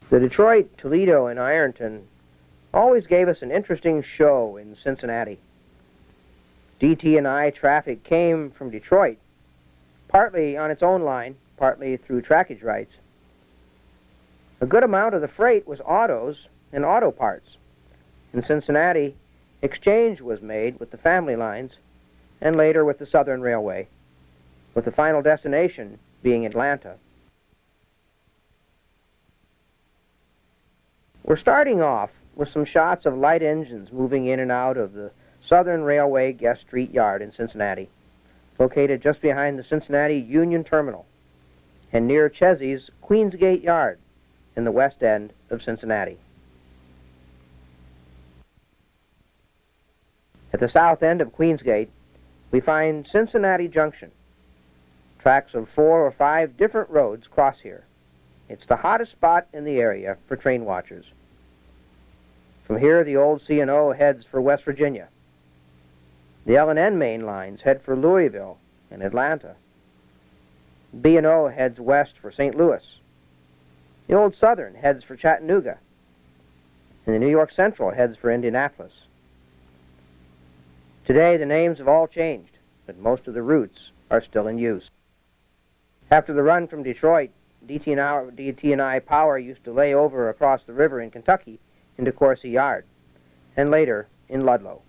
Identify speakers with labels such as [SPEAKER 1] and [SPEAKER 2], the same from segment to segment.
[SPEAKER 1] The Detroit, Toledo, and Ironton always gave us an interesting show in Cincinnati. DT&I traffic came from Detroit, partly on its own line, partly through trackage rights. A good amount of the freight was autos and auto parts. In Cincinnati, exchange was made with the family lines and later with the Southern Railway, with the final destination being Atlanta. We're starting off with some shots of light engines moving in and out of the Southern Railway Guest Street Yard in Cincinnati, located just behind the Cincinnati Union Terminal and near Chesey's Queensgate Yard in the west end of Cincinnati. At the south end of Queensgate, we find Cincinnati Junction. Tracks of 4 or 5 different roads cross here. It's the hottest spot in the area for train watchers. From here, the old C&O heads for West Virginia. The L&N main lines head for Louisville and Atlanta. B&O heads west for St. Louis. The old Southern heads for Chattanooga. And the New York Central heads for Indianapolis. Today, the names have all changed, but most of the routes are still in use. After the run from Detroit, DT&I power used to lay over across the river in Kentucky in Decoursey Yard, and later in Ludlow.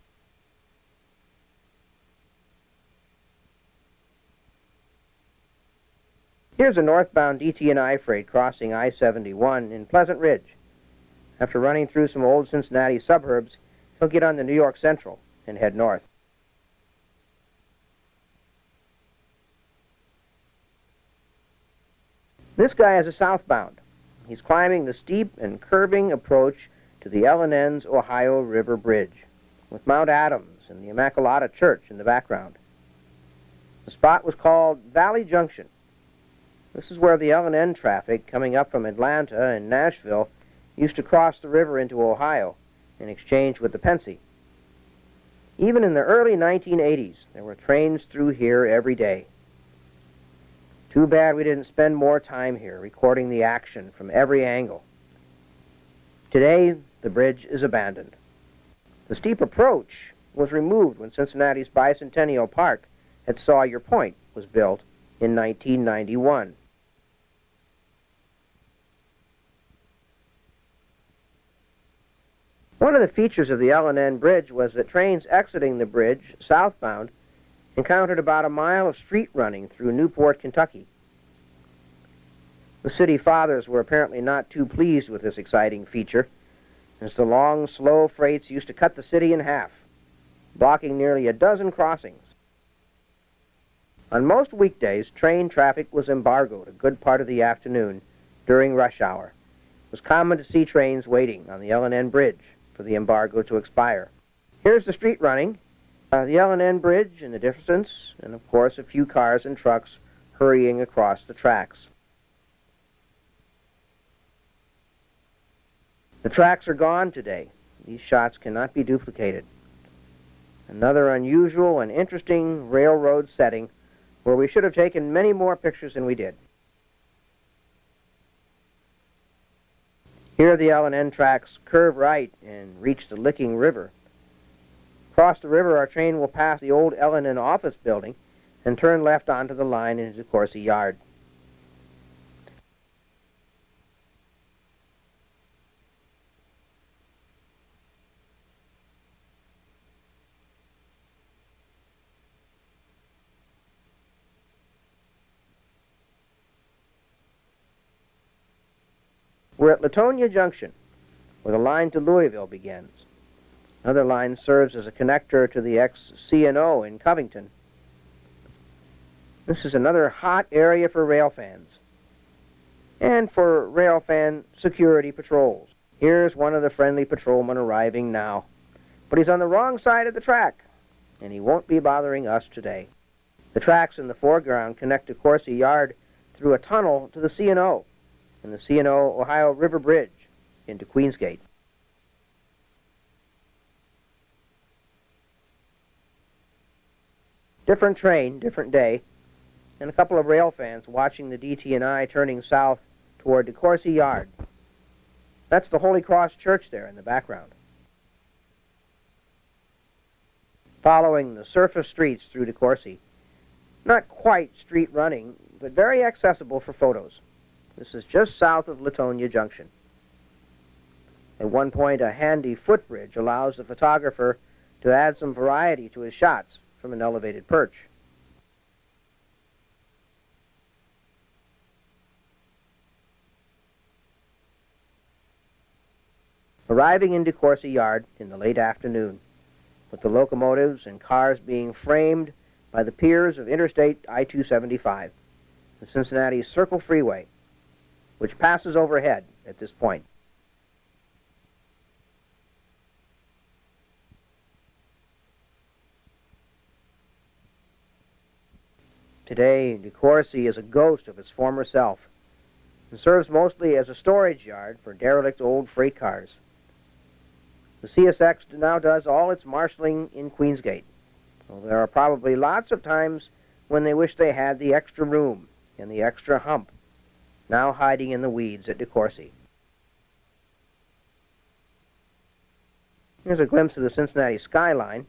[SPEAKER 1] Here's a northbound DT&I freight crossing I-71 in Pleasant Ridge. After running through some old Cincinnati suburbs, he'll get on the New York Central and head north. This guy is a southbound. He's climbing the steep and curving approach to the L&N's Ohio River Bridge, with Mount Adams and the Immaculata Church in the background. The spot was called Valley Junction. This is where the L&N traffic coming up from Atlanta and Nashville used to cross the river into Ohio in exchange with the Pennsy. Even in the early 1980s, there were trains through here every day. Too bad we didn't spend more time here recording the action from every angle. Today, the bridge is abandoned. The steep approach was removed when Cincinnati's Bicentennial Park at Sawyer Point was built in 1991. One of the features of the L&N Bridge was that trains exiting the bridge southbound encountered about a mile of street running through Newport, Kentucky. The city fathers were apparently not too pleased with this exciting feature, as the long, slow freights used to cut the city in half, blocking nearly a dozen crossings. On most weekdays, train traffic was embargoed a good part of the afternoon during rush hour. It was common to see trains waiting on the L&N Bridge for the embargo to expire. Here's the street running, the L&N Bridge in the distance, and of course a few cars and trucks hurrying across the tracks. The tracks are gone today. These shots cannot be duplicated. Another unusual and interesting railroad setting where we should have taken many more pictures than we did. Here the L&N tracks curve right and reach the Licking River. Across the river, our train will pass the old L&N office building and turn left onto the line into Decoursey Yard. We're at Latonia Junction, where the line to Louisville begins. Another line serves as a connector to the ex-C&O in Covington. This is another hot area for rail fans and for rail fan security patrols. Here's one of the friendly patrolmen arriving now, but he's on the wrong side of the track, and he won't be bothering us today. The tracks in the foreground connect to Decoursey Yard through a tunnel to the C&O and the C&O Ohio River Bridge into Queensgate. Different train, different day, and a couple of rail fans watching the DT&I turning south toward Decoursey Yard. That's the Holy Cross Church there in the background. Following the surface streets through Decoursey. Not quite street running, but very accessible for photos. This is just south of Latonia Junction. At one point, a handy footbridge allows the photographer to add some variety to his shots from an elevated perch. Arriving in Decoursey Yard in the late afternoon, with the locomotives and cars being framed by the piers of Interstate I-275, the Cincinnati Circle Freeway, which passes overhead at this point. Today, Decoursey is a ghost of its former self and serves mostly as a storage yard for derelict old freight cars. The CSX now does all its marshaling in Queensgate. Well, there are probably lots of times when they wish they had the extra room and the extra hump, now hiding in the weeds at Decoursey. Here's a glimpse of the Cincinnati skyline.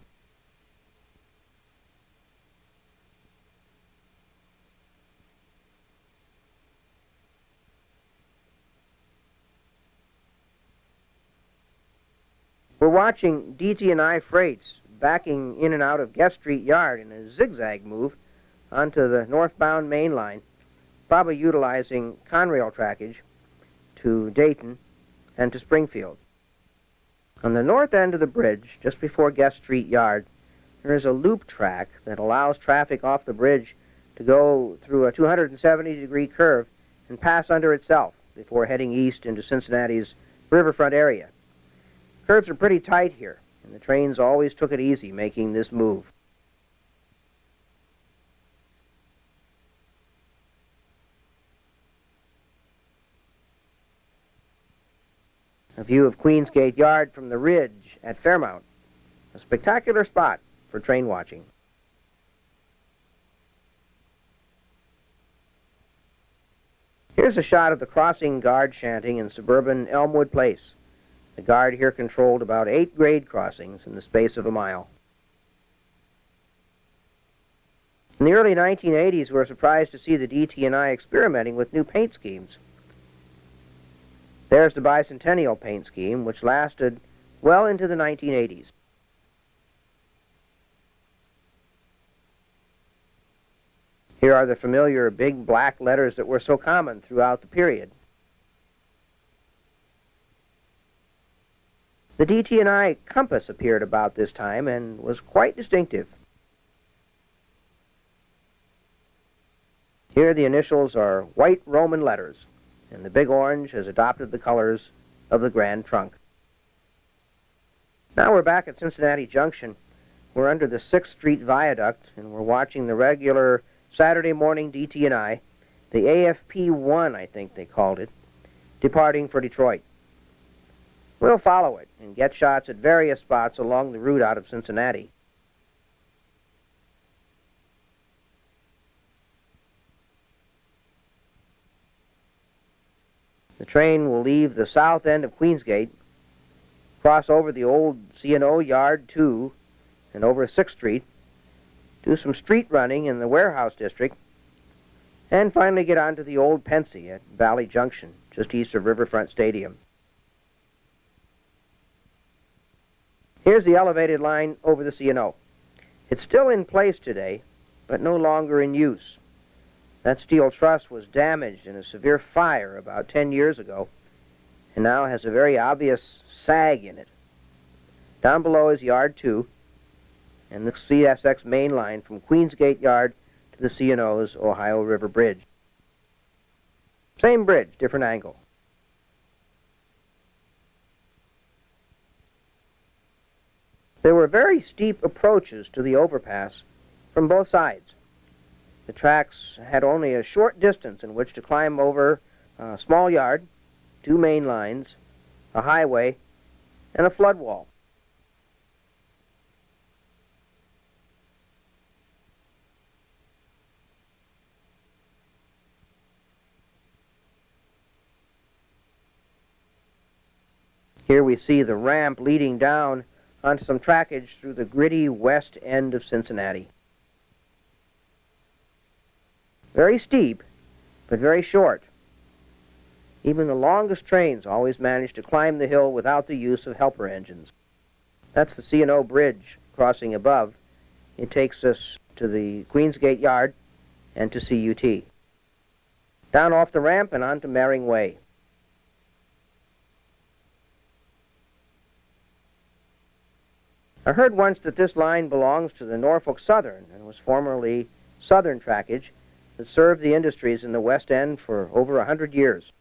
[SPEAKER 1] We're watching DT&I freights backing in and out of Guest Street Yard in a zigzag move onto the northbound main line, probably utilizing Conrail trackage to Dayton and to Springfield. On the north end of the bridge, just before Guest Street Yard, there is a loop track that allows traffic off the bridge to go through a 270-degree curve and pass under itself before heading east into Cincinnati's riverfront area. Curves are pretty tight here, and the trains always took it easy making this move. A view of Queensgate Yard from the ridge at Fairmount, a spectacular spot for train watching. Here's a shot of the crossing guard shanty in suburban Elmwood Place. The guard here controlled about 8 grade crossings in the space of a mile. In the early 1980s, we were surprised to see the DT&I experimenting with new paint schemes. There's the Bicentennial paint scheme, which lasted well into the 1980s. Here are the familiar big black letters that were so common throughout the period. The DT&I compass appeared about this time and was quite distinctive. Here the initials are white Roman letters, and the big orange has adopted the colors of the Grand Trunk. Now we're back at Cincinnati Junction. We're under the 6th Street Viaduct, and we're watching the regular Saturday morning DT&I, the AFP-1, I think they called it, departing for Detroit. We'll follow it and get shots at various spots along the route out of Cincinnati. The train will leave the south end of Queensgate, cross over the old C&O Yard 2 and over 6th Street, do some street running in the warehouse district, and finally get onto the old Pensy at Valley Junction, just east of Riverfront Stadium. Here's the elevated line over the C&O. It's still in place today, but no longer in use. That steel truss was damaged in a severe fire about 10 years ago, and now has a very obvious sag in it. Down below is Yard 2, and the CSX main line from Queensgate Yard to the C&O's Ohio River Bridge. Same bridge, different angle. There were very steep approaches to the overpass from both sides. The tracks had only a short distance in which to climb over a small yard, 2 main lines, a highway, and a flood wall. Here we see the ramp leading down onto some trackage through the gritty west end of Cincinnati. Very steep, but very short. Even the longest trains always manage to climb the hill without the use of helper engines. That's the C&O Bridge crossing above. It takes us to the Queensgate Yard and to CUT. Down off the ramp and onto Mering Way. I heard once that this line belongs to the Norfolk Southern and was formerly Southern trackage that served the industries in the West End for over 100 years.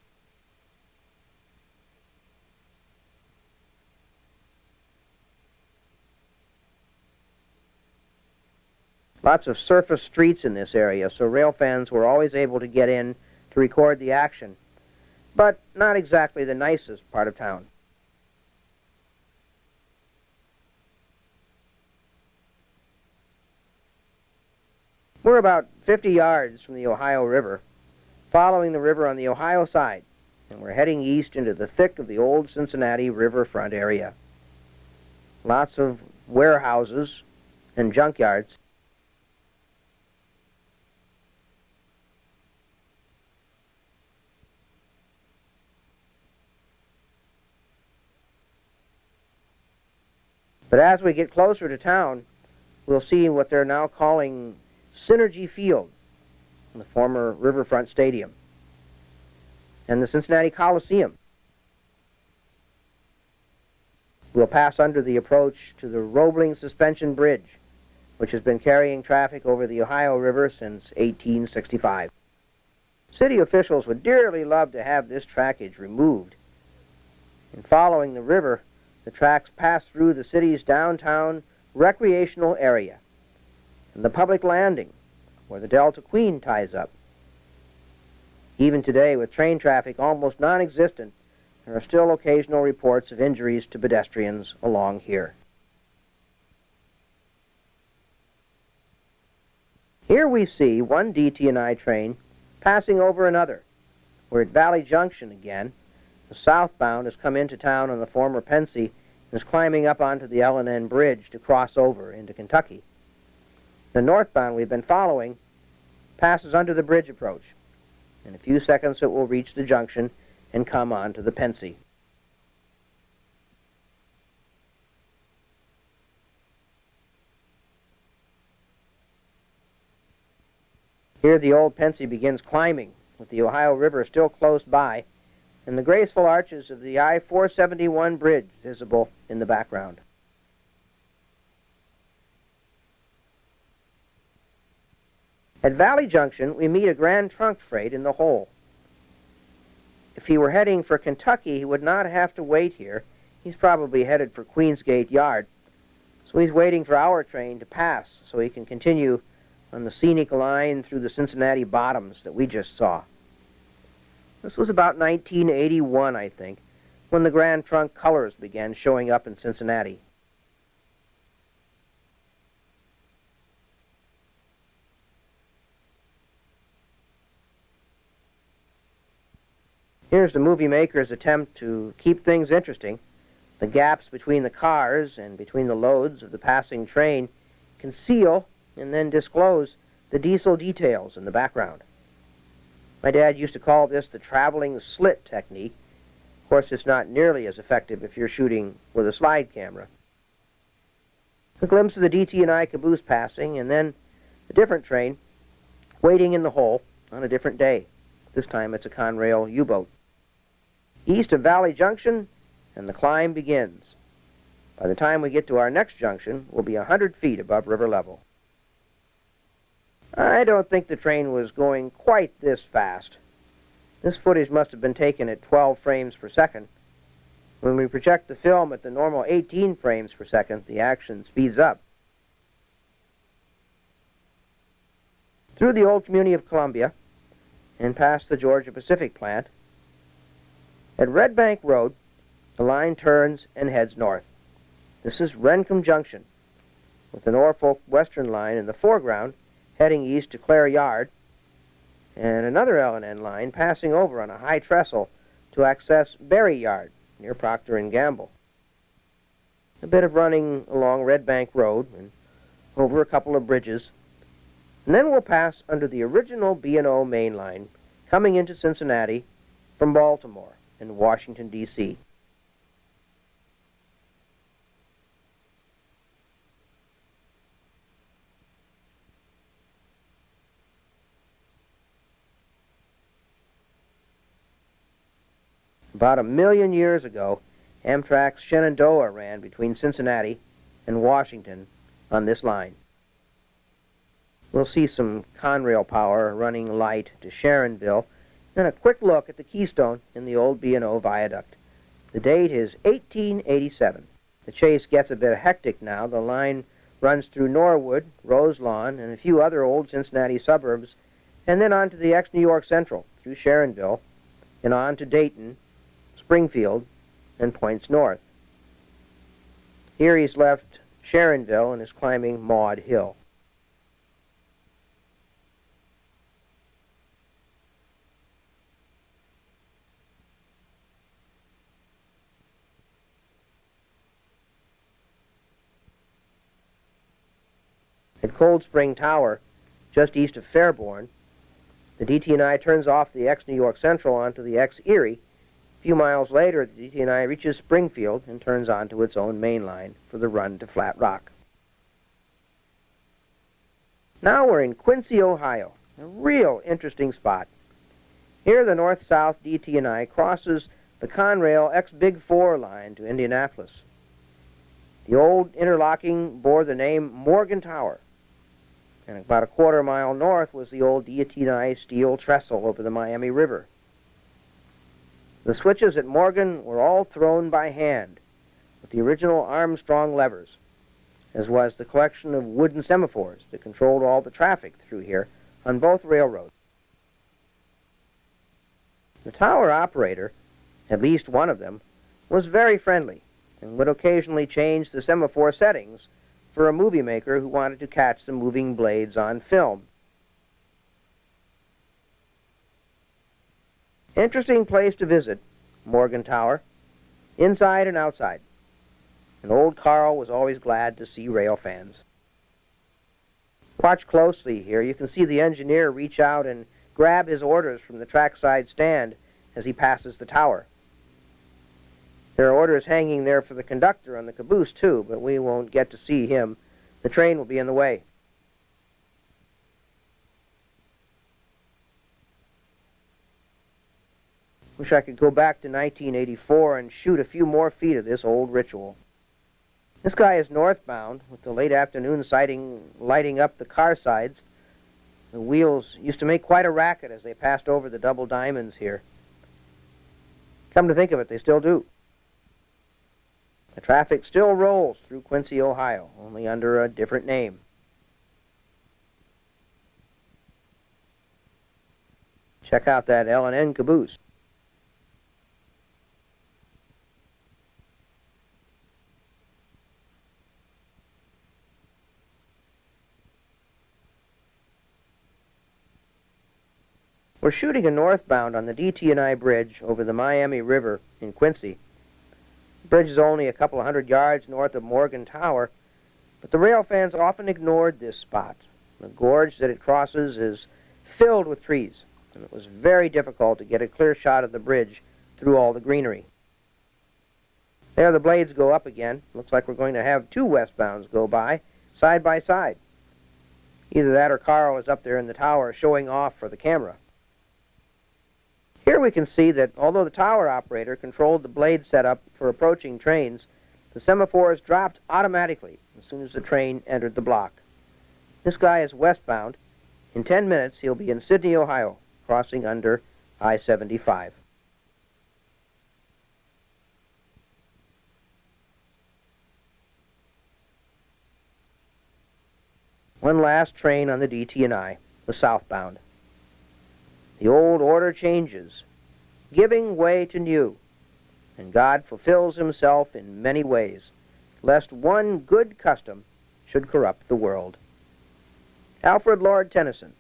[SPEAKER 1] Lots of surface streets in this area, so rail fans were always able to get in to record the action, but not exactly the nicest part of town. We're about 50 yards from the Ohio River, following the river on the Ohio side, and we're heading east into the thick of the old Cincinnati riverfront area. Lots of warehouses and junkyards. But as we get closer to town, we'll see what they're now calling Synergy Field, the former Riverfront Stadium, and the Cincinnati Coliseum. We'll pass under the approach to the Roebling Suspension Bridge, which has been carrying traffic over the Ohio River since 1865. City officials would dearly love to have this trackage removed. In following the river, the tracks pass through the city's downtown recreational area and the public landing where the Delta Queen ties up. Even today, with train traffic almost non-existent, there are still occasional reports of injuries to pedestrians along here. Here we see one DT&I train passing over another. We're at Valley Junction again. The southbound has come into town on the former Pensy and is climbing up onto the L&N Bridge to cross over into Kentucky. The northbound we've been following passes under the bridge approach. In a few seconds it will reach the junction and come onto the Pensy. Here the old Pensy begins climbing, with the Ohio River still close by, and the graceful arches of the I-471 bridge visible in the background. At Valley Junction, we meet a Grand Trunk freight in the hole. If he were heading for Kentucky, he would not have to wait here. He's probably headed for Queensgate Yard. So he's waiting for our train to pass so he can continue on the scenic line through the Cincinnati bottoms that we just saw. This was about 1981, I think, when the Grand Trunk colors began showing up in Cincinnati. Here's the movie maker's attempt to keep things interesting. The gaps between the cars and between the loads of the passing train conceal and then disclose the diesel details in the background. My dad used to call this the traveling slit technique. Of course, it's not nearly as effective if you're shooting with a slide camera. A glimpse of the DT&I caboose passing, and then a different train waiting in the hole on a different day. This time it's a Conrail U-boat. East of Valley Junction, and the climb begins. By the time we get to our next junction, we'll be 100 feet above river level. I don't think the train was going quite this fast. This footage must have been taken at 12 frames per second. When we project the film at the normal 18 frames per second, the action speeds up. Through the old community of Columbia and past the Georgia Pacific plant, at Red Bank Road, the line turns and heads north. This is Rencomb Junction, with the Norfolk Western line in the foreground heading east to Clare Yard, and another L&N line passing over on a high trestle to access Berry Yard, near Procter and Gamble. A bit of running along Red Bank Road and over a couple of bridges, and then we'll pass under the original B&O main line coming into Cincinnati from Baltimore and Washington, D.C. About 1,000,000 years ago, Amtrak's Shenandoah ran between Cincinnati and Washington on this line. We'll see some Conrail power running light to Sharonville, and a quick look at the Keystone in the old B&O viaduct. The date is 1887. The chase gets a bit hectic now. The line runs through Norwood, Roselawn, and a few other old Cincinnati suburbs, and then on to the ex-New York Central through Sharonville, and on to Dayton, Springfield, and points north. Here he's left Sharonville and is climbing Maud Hill. At Cold Spring Tower, just east of Fairborn, the DT&I turns off the ex-New York Central onto the ex-Erie. A few miles later, the DT&I reaches Springfield and turns onto its own main line for the run to Flat Rock. Now we're in Quincy, Ohio, a real interesting spot. Here the north-south DT&I crosses the Conrail ex-Big 4 line to Indianapolis. The old interlocking bore the name Morgan Tower, and about a quarter-mile north was the old DT&I steel trestle over the Miami River. The switches at Morgan were all thrown by hand with the original Armstrong levers, as was the collection of wooden semaphores that controlled all the traffic through here on both railroads. The tower operator, at least one of them, was very friendly and would occasionally change the semaphore settings for a movie maker who wanted to catch the moving blades on film. Interesting place to visit, Morgan Tower, inside and outside. And old Carl was always glad to see rail fans. Watch closely here. You can see the engineer reach out and grab his orders from the trackside stand as he passes the tower. There are orders hanging there for the conductor on the caboose, too, but we won't get to see him. The train will be in the way. Wish I could go back to 1984 and shoot a few more feet of this old ritual. This guy is northbound, with the late afternoon sighting lighting up the car sides. The wheels used to make quite a racket as they passed over the double diamonds here. Come to think of it, they still do. The traffic still rolls through Quincy, Ohio, only under a different name. Check out that L&N caboose. We're shooting a northbound on the DT&I bridge over the Miami River in Quincy. The bridge is only a couple of 100 yards north of Morgan Tower, but the rail fans often ignored this spot. The gorge that it crosses is filled with trees, and it was very difficult to get a clear shot of the bridge through all the greenery. There the blades go up again. Looks like we're going to have two westbounds go by, side by side. Either that or Carl is up there in the tower showing off for the camera. Here we can see that although the tower operator controlled the blade setup for approaching trains, the semaphores dropped automatically as soon as the train entered the block. This guy is westbound. In 10 minutes, he'll be in Sydney, Ohio, crossing under I-75. One last train on the DT&I, the southbound. The old order changes, giving way to new, and God fulfills himself in many ways, lest one good custom should corrupt the world. Alfred Lord Tennyson.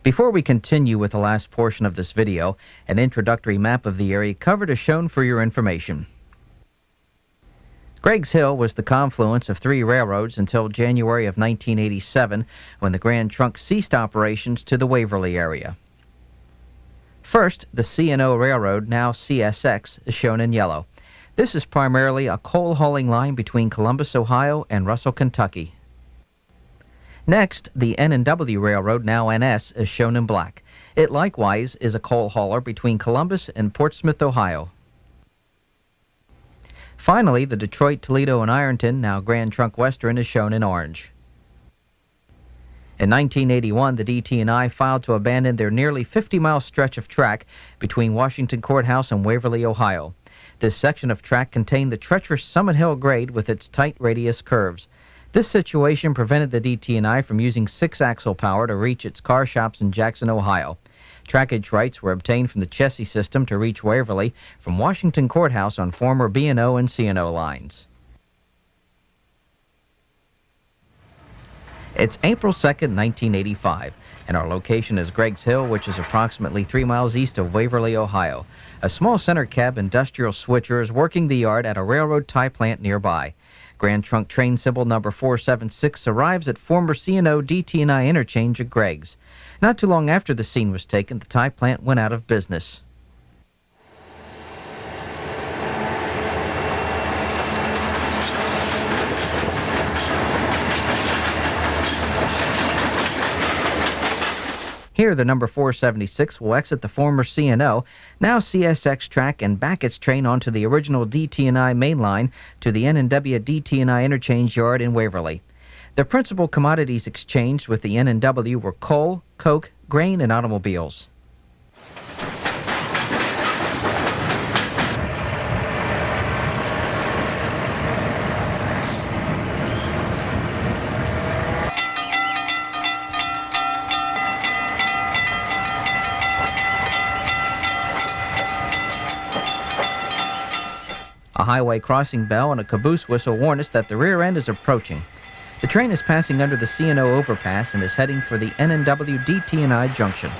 [SPEAKER 2] Before we continue with the last portion of this video, an introductory map of the area covered is shown for your information. Greggs Hill was the confluence of 3 railroads until January of 1987, when the Grand Trunk ceased operations to the Waverly area. First, the C&O Railroad, now CSX, is shown in yellow. This is primarily a coal hauling line between Columbus, Ohio and Russell, Kentucky. Next, the N&W Railroad, now NS, is shown in black. It likewise is a coal hauler between Columbus and Portsmouth, Ohio. Finally, the Detroit, Toledo, and Ironton, now Grand Trunk Western, is shown in orange. In 1981, the DT&I filed to abandon their nearly 50-mile stretch of track between Washington Courthouse and Waverly, Ohio. This section of track contained the treacherous Summit Hill grade with its tight radius curves. This situation prevented the DT&I from using 6-axle power to reach its car shops in Jackson, Ohio. Trackage rights were obtained from the chassis system to reach Waverly from Washington Courthouse on former B&O and C&O lines. It's April 2nd, 1985, and our location is Greggs Hill, which is approximately 3 miles east of Waverly, Ohio. A small center cab industrial switcher is working the yard at a railroad tie plant nearby. Grand Trunk train symbol number 476 arrives at former C&O DT&I interchange at Greggs. Not too long after the scene was taken, the tie plant went out of business. Here, the number 476 will exit the former C&O, now CSX track, and back its train onto the original DT&I main line to the N&W DT&I interchange yard in Waverly. The principal commodities exchanged with the N&W were coal, coke, grain, and automobiles. A highway crossing bell and a caboose whistle warn us that the rear end is approaching. The train is passing under the C&O overpass and is heading for the N&W DT&I junction.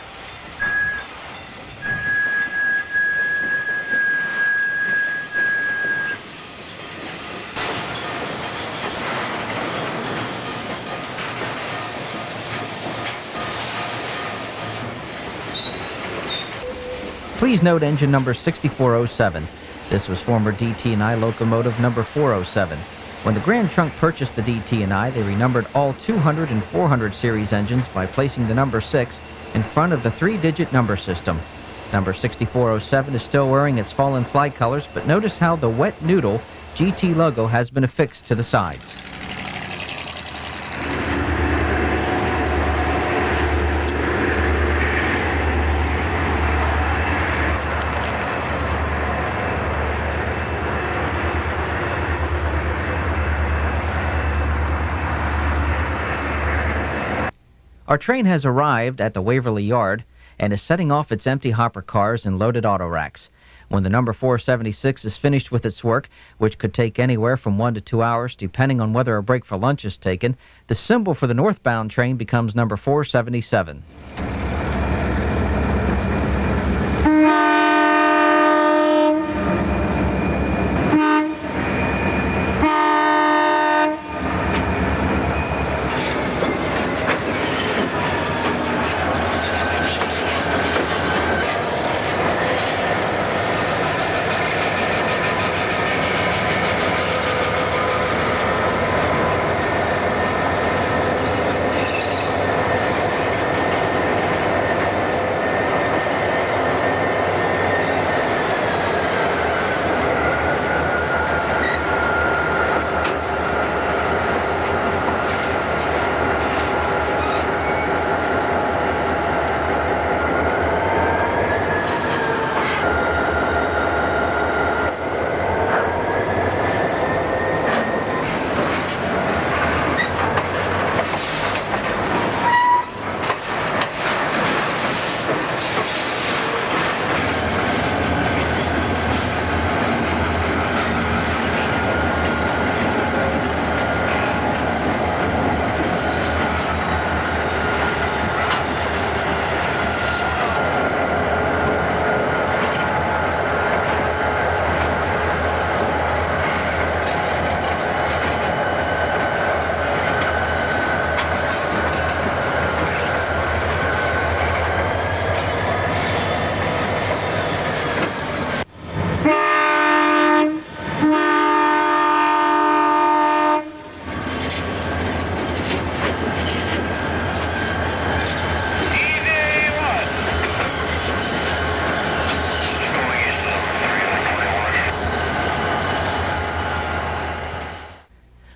[SPEAKER 2] Please note engine number 6407. This was former DT&I locomotive number 407. When the Grand Trunk purchased the DT&I, they renumbered all 200 and 400 series engines by placing the number 6 in front of the 3-digit number system. Number 6407 is still wearing its fallen flag colors, but notice how the wet noodle GT logo has been affixed to the sides. Our train has arrived at the Waverly Yard and is setting off its empty hopper cars and loaded auto racks. When the number 476 is finished with its work, which could take anywhere from 1 to 2 hours depending on whether a break for lunch is taken, the symbol for the northbound train becomes number 477.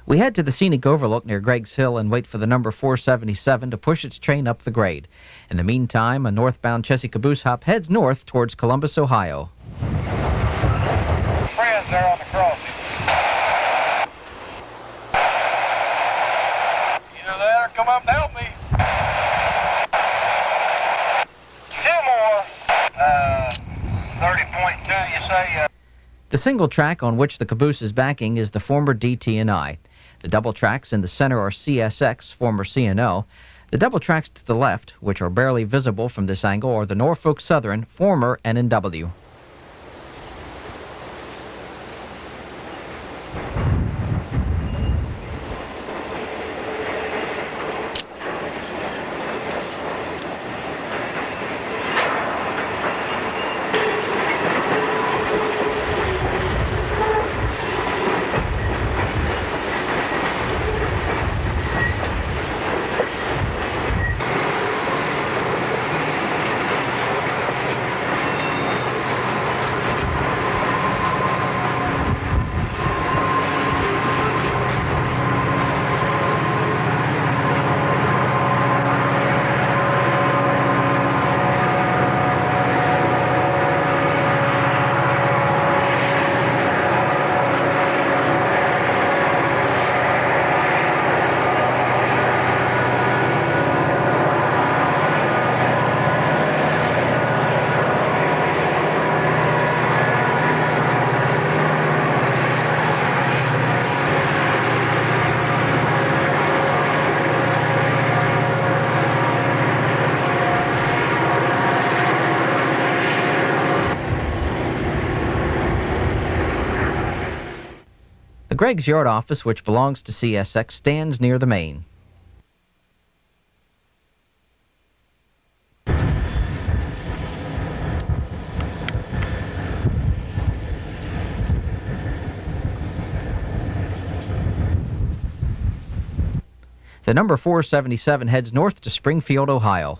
[SPEAKER 2] We head to the scenic overlook near Greg's Hill and wait for the number 477 to push its train up the grade. In the meantime, a northbound Chessie caboose hop heads north towards Columbus, Ohio.
[SPEAKER 3] Friends there on the crossing. Either that or come up and help me. Two more. 30.2, you say?
[SPEAKER 2] The single track on which the caboose is backing is the former DT&I. The double tracks in the center are CSX, former C&O. The double tracks to the left, which are barely visible from this angle, are the Norfolk Southern, former N&W. The Greg's Yard office, which belongs to CSX, stands near the main. The number 477 heads north to Springfield, Ohio.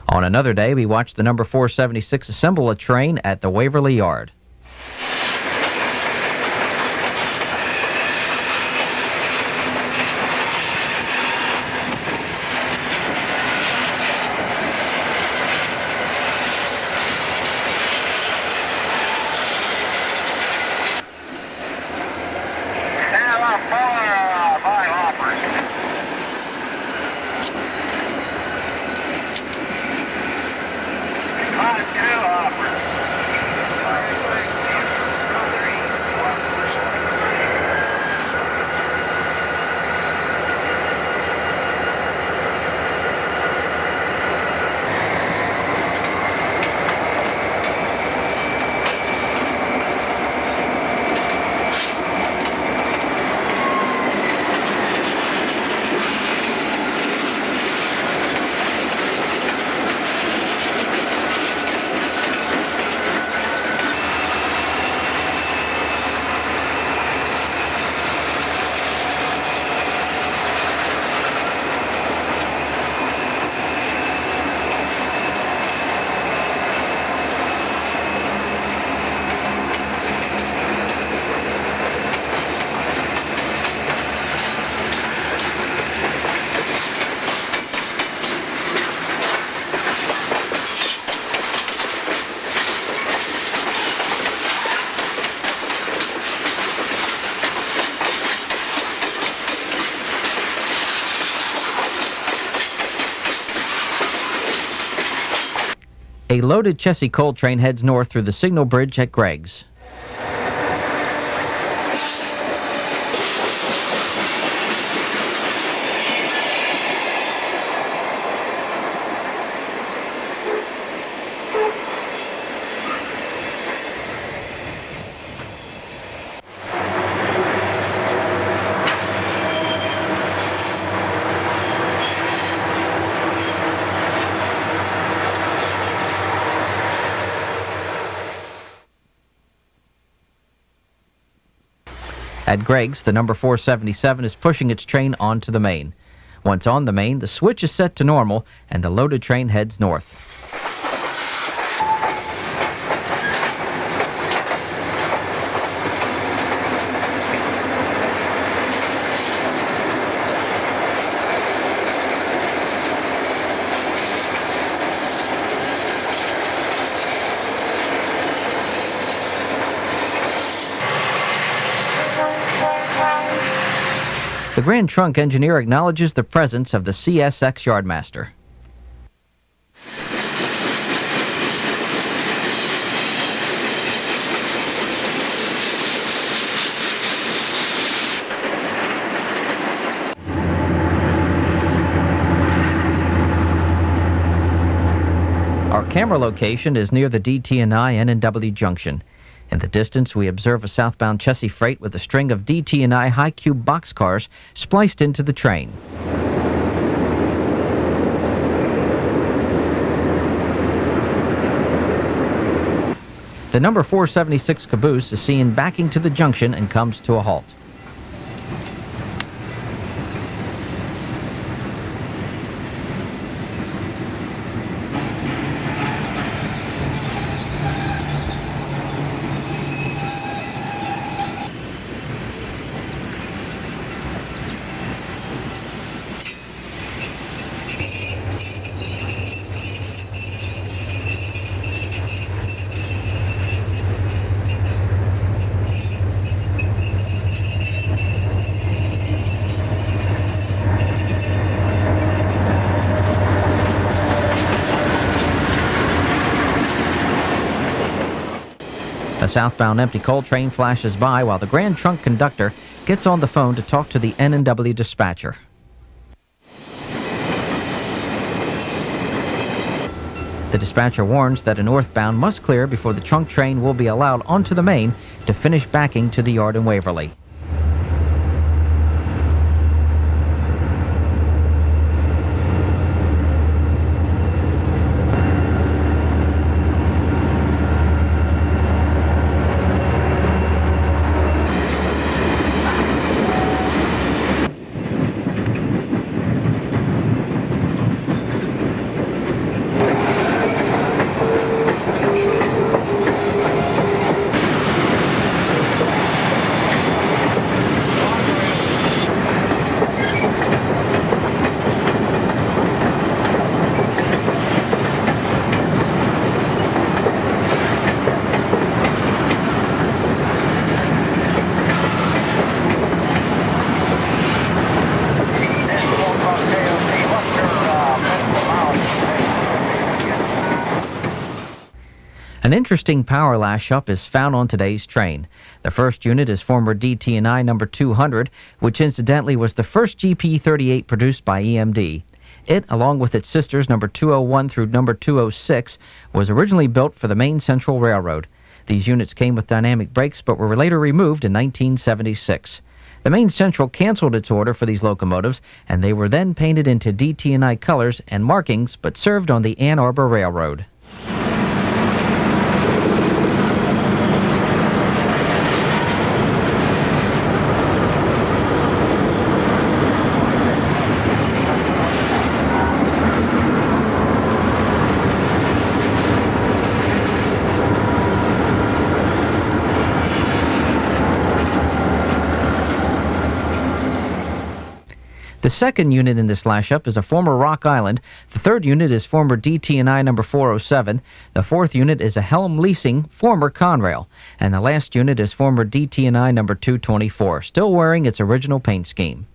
[SPEAKER 2] On another day, we watched the number 476 assemble a train at the Waverly Yard. A loaded Chessie coal train heads north through the signal bridge at Greg's. At Greg's, the number 477 is pushing its train onto the main. Once on the main, the switch is set to normal, and the loaded train heads north. The Grand Trunk engineer acknowledges the presence of the CSX yardmaster. Our camera location is near the DT&I N&W junction. In the distance, we observe a southbound chassis freight with a string of DT&I high-cube boxcars spliced into the train. The number 476 caboose is seen backing to the junction and comes to a halt. A southbound empty coal train flashes by while the Grand Trunk conductor gets on the phone to talk to the N&W dispatcher. The dispatcher warns that a northbound must clear before the trunk train will be allowed onto the main to finish backing to the yard in Waverly. An interesting power lash-up is found on today's train. The first unit is former DT&I number 200, which incidentally was the first GP38 produced by EMD. It, along with its sisters number 201 through number 206, was originally built for the Maine Central Railroad. These units came with dynamic brakes but were later removed in 1976. The Maine Central canceled its order for these locomotives, and they were then painted into DT&I colors and markings but served on the Ann Arbor Railroad. The second unit in this lash-up is a former Rock Island. The third unit is former DT&I number 407. The fourth unit is a Helm Leasing, former Conrail. And the last unit is former DT&I number 224, still wearing its original paint scheme.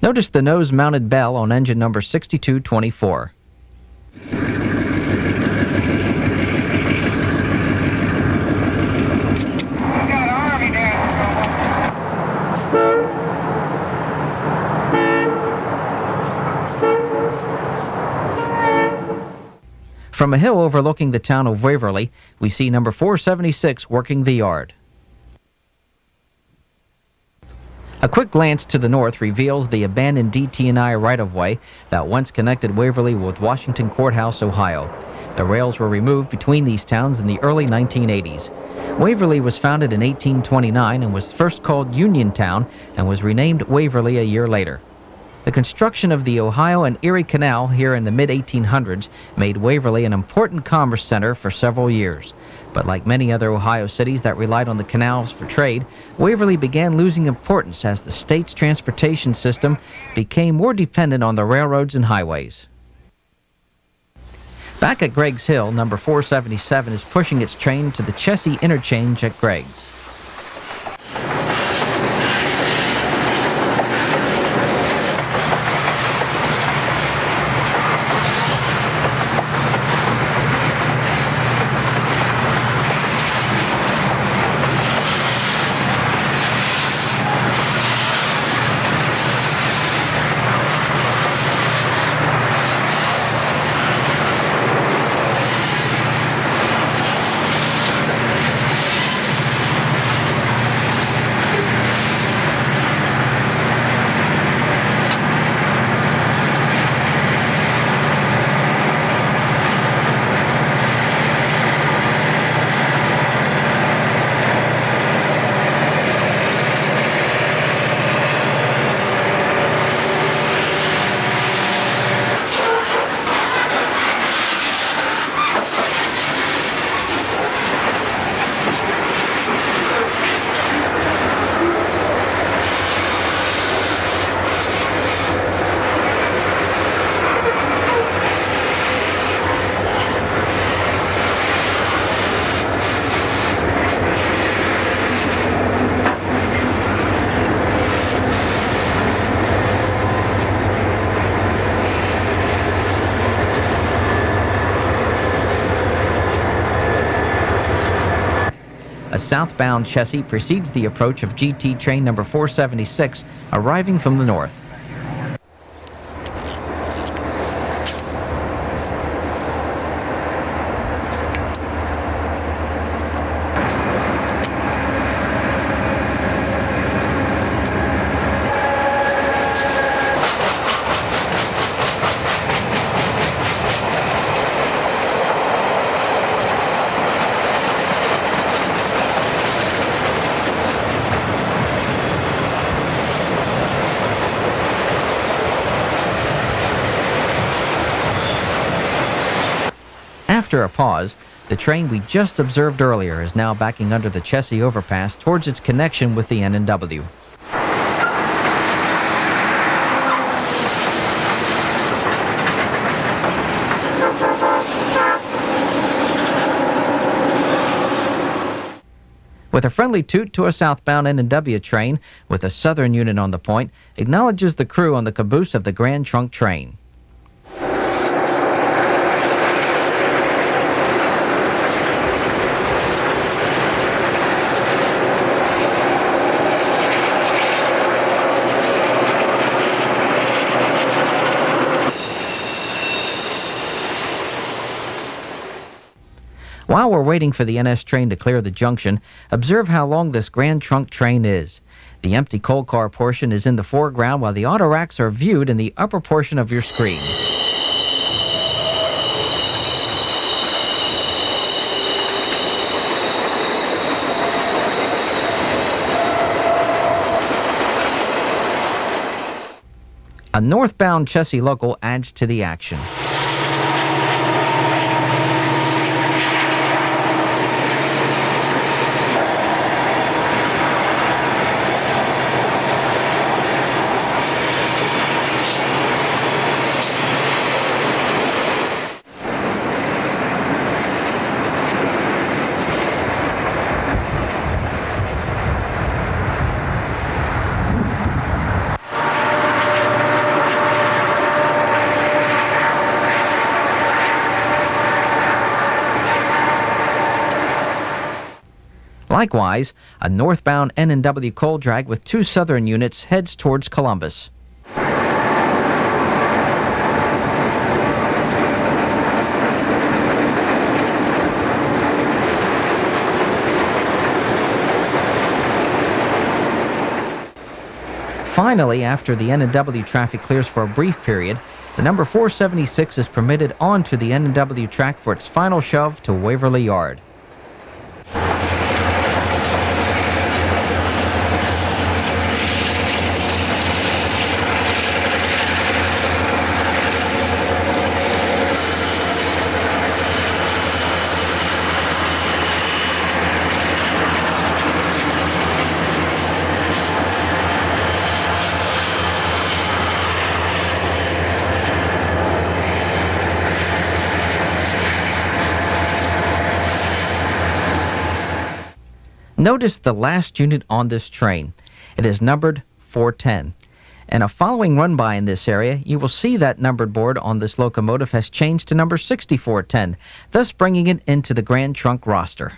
[SPEAKER 2] Notice the nose-mounted bell on engine number 6224. From a hill overlooking the town of Waverly, we see number 476 working the yard. A quick glance to the north reveals the abandoned DT&I right-of-way that once connected Waverly with Washington Courthouse, Ohio. The rails were removed between these towns in the early 1980s. Waverly was founded in 1829 and was first called Uniontown and was renamed Waverly a year later. The construction of the Ohio and Erie Canal here in the mid-1800s made Waverly an important commerce center for several years. But like many other Ohio cities that relied on the canals for trade, Waverly began losing importance as the state's transportation system became more dependent on the railroads and highways. Back at Greg's Hill, number 477 is pushing its train to the Chessie interchange at Greg's. A southbound chassis precedes the approach of GT train number 476, arriving from the north. After a pause, the train we just observed earlier is now backing under the Chessie overpass towards its connection with the N&W. With a friendly toot to a southbound N&W train with a southern unit on the point, acknowledges the crew on the caboose of the Grand Trunk train. While we're waiting for the NS train to clear the junction, observe how long this Grand Trunk train is. The empty coal car portion is in the foreground while the auto racks are viewed in the upper portion of your screen. A northbound Chessie local adds to the action. Likewise, a northbound N&W coal drag with two southern units heads towards Columbus. Finally, after the N&W traffic clears for a brief period, the number 476 is permitted onto the N&W track for its final shove to Waverly Yard. Notice the last unit on this train. It is numbered 410. And a following run-by in this area, you will see that numbered board on this locomotive has changed to number 6410, thus bringing it into the Grand Trunk roster.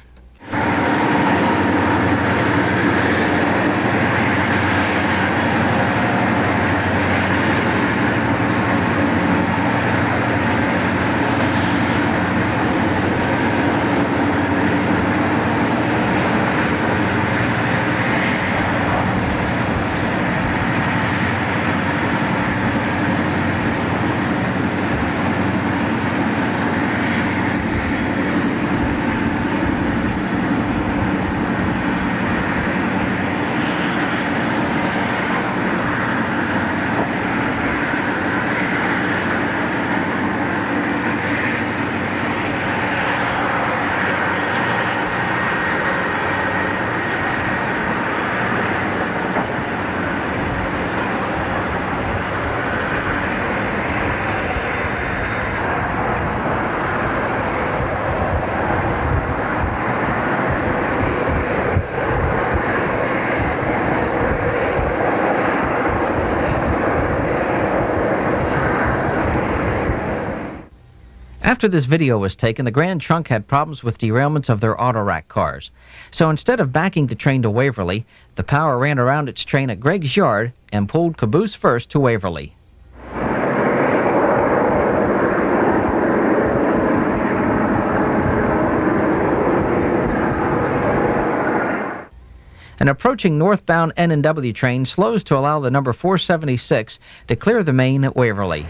[SPEAKER 2] After this video was taken, the Grand Trunk had problems with derailments of their auto-rack cars. So instead of backing the train to Waverly, the power ran around its train at Gregg's Yard and pulled caboose first to Waverly. An approaching northbound N&W train slows to allow the number 476 to clear the main at Waverly.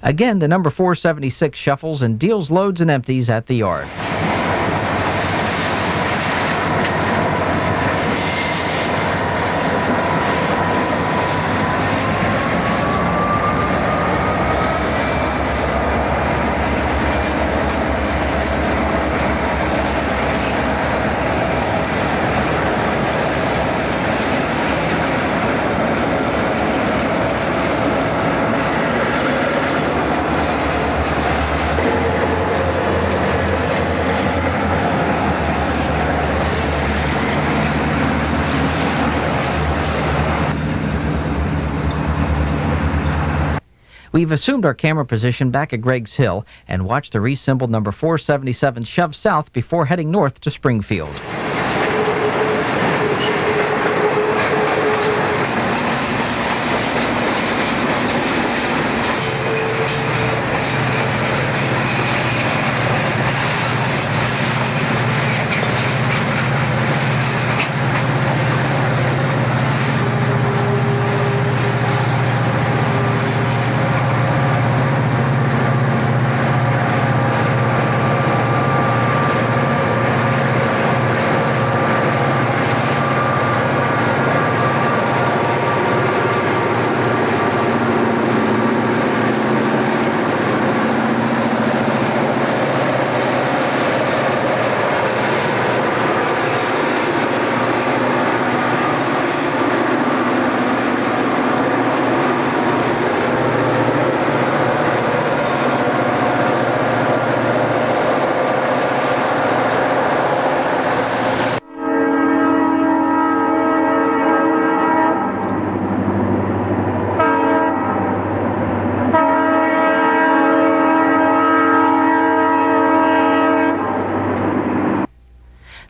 [SPEAKER 2] Again, the number 476 shuffles and deals loads and empties at the yard. We've assumed our camera position back at Gregg's Hill and watched the re-symboled number 477 shove south before heading north to Springfield.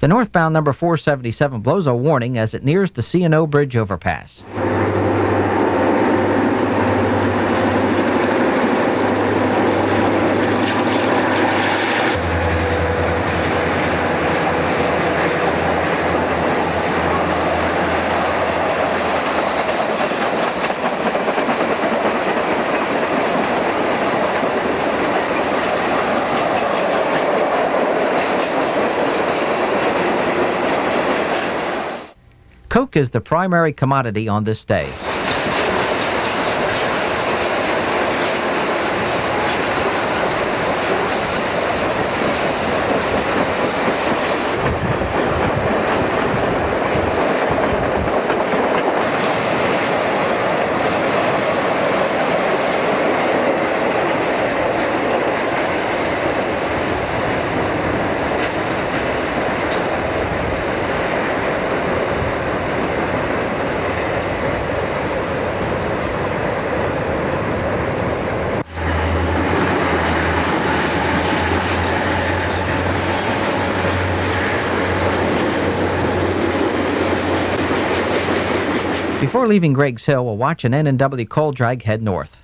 [SPEAKER 2] The northbound number 477 blows a warning as it nears the C&O Bridge overpass. Coke is the primary commodity on this day. Before leaving Greg's Hill, we'll watch an N&W coal drag head north.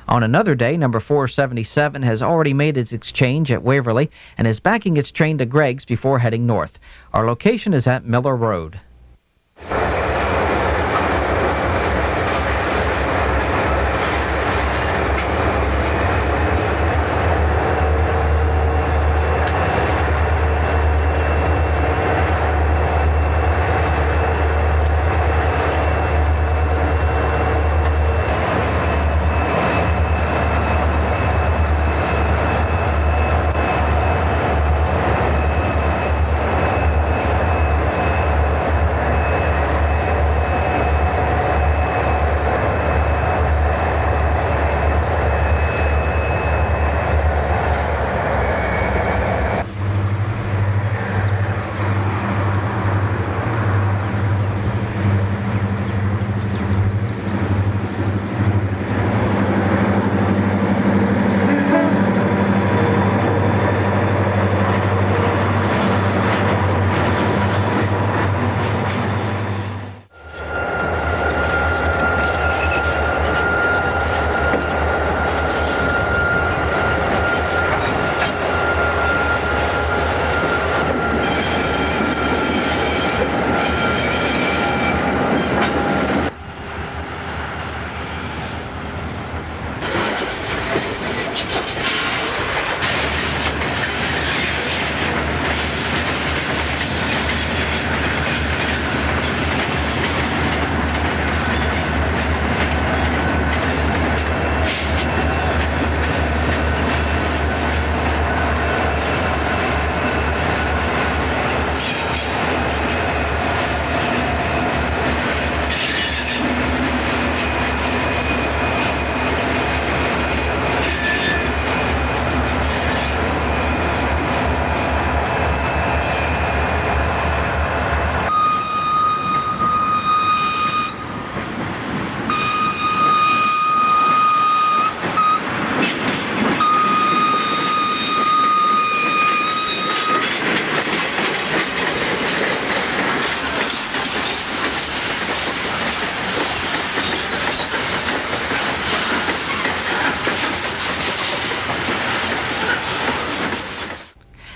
[SPEAKER 2] On another day, number 477 has already made its exchange at Waverly and is backing its train to Greg's before heading north. Our location is at Miller Road.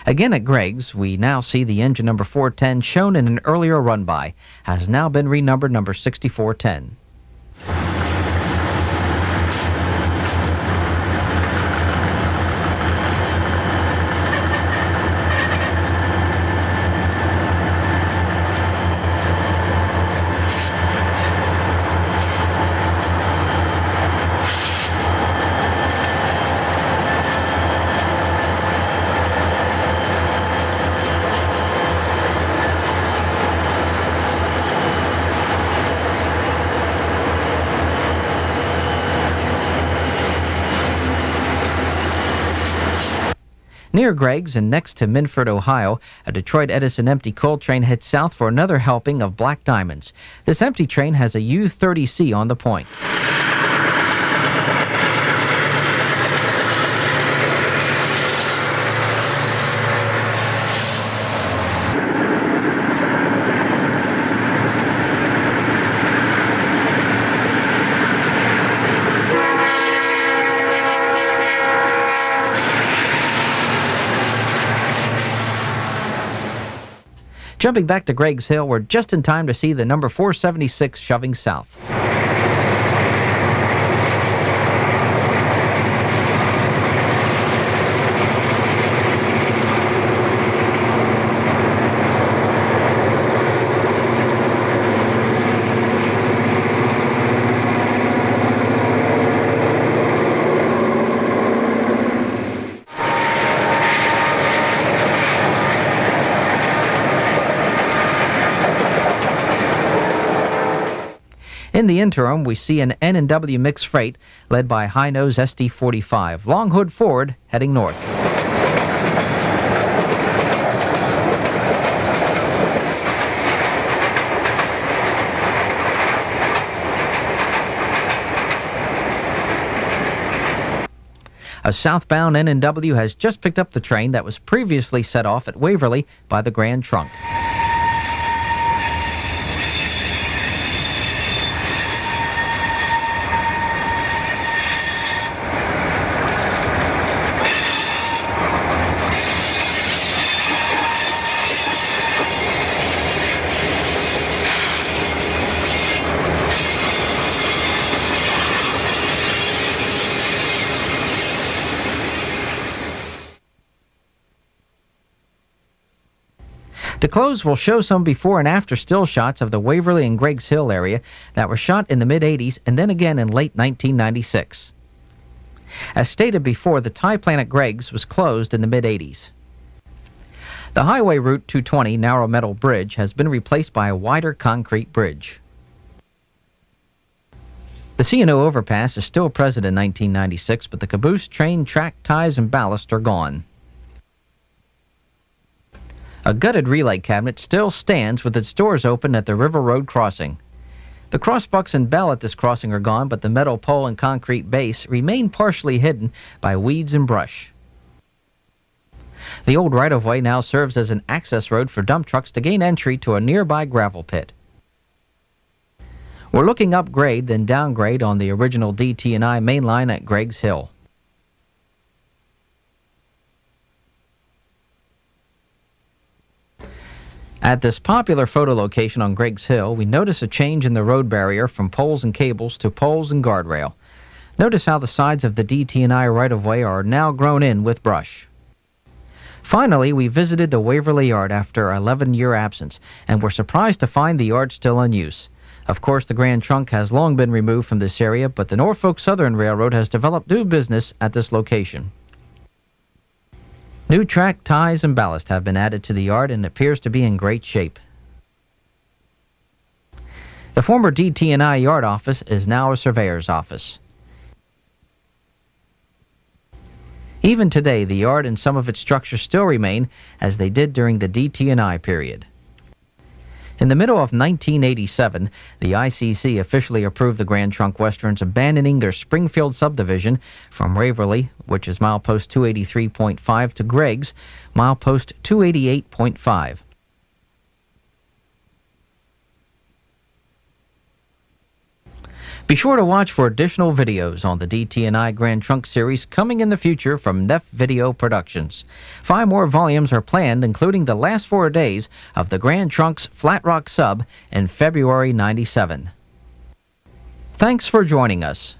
[SPEAKER 2] Again at Greg's, we now see the engine number 410 shown in an earlier run-by has now been renumbered number 6410. Near Greg's and next to Minford, Ohio, a Detroit Edison empty coal train heads south for another helping of black diamonds. This empty train has a U-30C on the point. Jumping back to Greg's Hill, we're just in time to see the number 476 shoving south. In the interim, we see an N&W mixed freight led by high-nose SD45, long hood forward, heading north. A southbound N&W has just picked up the train that was previously set off at Waverly by the Grand Trunk. To close, we'll show some before and after still shots of the Waverly and Greggs Hill area that were shot in the mid-'80s and then again in late 1996. As stated before, the tie plant at Greggs was closed in the mid-'80s. The Highway Route 220 narrow metal bridge has been replaced by a wider concrete bridge. The C&O overpass is still present in 1996, but the caboose, train, track, ties, and ballast are gone. A gutted relay cabinet still stands with its doors open at the River Road crossing. The crossbucks and bell at this crossing are gone, but the metal pole and concrete base remain partially hidden by weeds and brush. The old right-of-way now serves as an access road for dump trucks to gain entry to a nearby gravel pit. We're looking upgrade, then downgrade on the original DT&I main line at Greggs Hill. At this popular photo location on Greggs Hill, we notice a change in the road barrier from poles and cables to poles and guardrail. Notice how the sides of the DT&I right-of-way are now grown in with brush. Finally, we visited the Waverly Yard after an 11-year absence, and were surprised to find the yard still in use. Of course, the Grand Trunk has long been removed from this area, but the Norfolk Southern Railroad has developed new business at this location. New track, ties, and ballast have been added to the yard and appears to be in great shape. The former DT&I yard office is now a surveyor's office. Even today, the yard and some of its structures still remain as they did during the DT&I period. In the middle of 1987, the ICC officially approved the Grand Trunk Westerns abandoning their Springfield subdivision from Waverly, which is milepost 283.5, to Greggs, milepost 288.5. Be sure to watch for additional videos on the DT&I Grand Trunk series coming in the future from Neff Video Productions. 5 more volumes are planned, including the last 4 days of the Grand Trunk's Flat Rock sub in February '97. Thanks for joining us.